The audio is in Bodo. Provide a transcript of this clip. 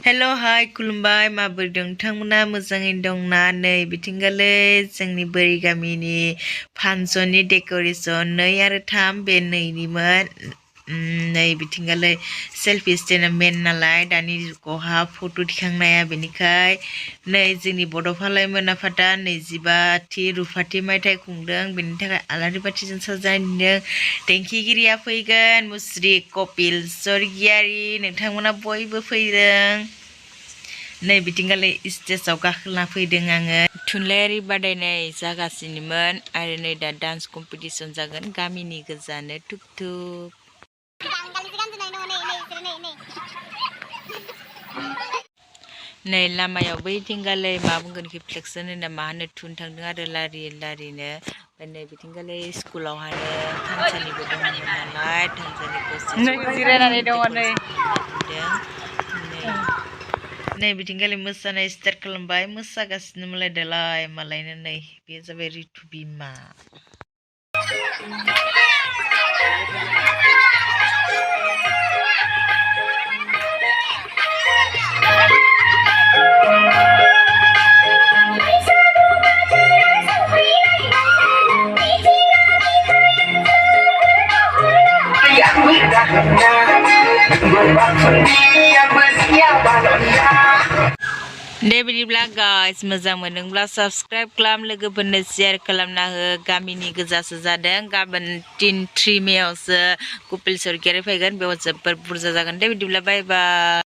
हेलो हाय खुलुमबाय माबोरै दं नोंथांमोना मोजाङैनो दंना नै बिथिंगालै जोंनि बोरि गामिनि फांसननि डेक'रेसन 2 आरो 3 बे 2निमोन नै बिथिंगालै सेल्फि स्टेन्डआ मेन नालाय दानि जुगावहा फट' दिखांनाया बेनिखाय नै जोंनि बड'फा लाइमोन आफादा 25थि रुफाथि मायथाइ खुंदों बेनि थाखाय आलारि बाथिजों साजायदों देंखोगिरिया फैगोन मुस्रि कपिल स्वर्गियारि नोंथांमोना बयबो फैदों नै बिथिंगालै स्टेजआव गाखोना फैदों आङो थुनलाइयारि बादायनाय जागासिनोमोन आरो नै दा डान्स कम्पिटिसन जागोन गामिनि गोजानो थुप थुप नै लामायाव बैथिंगालै मा बुंगोन कि फ्लेक्सन होनो मा होनो थुन थांदों आरो लारिनो ओमफ्राय नै बिथिंगालै स्कुलावहानो थानसालिबो दंमोन नालाय थानसालिखौ जिरायनानै दङ नै बिथिंगालै मोसानाय स्टार्ट खालामबाय मोसागासिनो मालायनो नै बेयो जाबाय रितु बिमा दे बिदिब्ला गाइस मोजां मोनदोंब्ला साबस्क्राइब खालाम लोगोफोरनो शेयार खालामना हो गामिनि गोजासो जादों गाबोन 3 मेआवसो कपिल स्वर्गियारि फैगोन बेयाव जोबोर बुरजा जागोन दे बिदिब्ला बाय बाय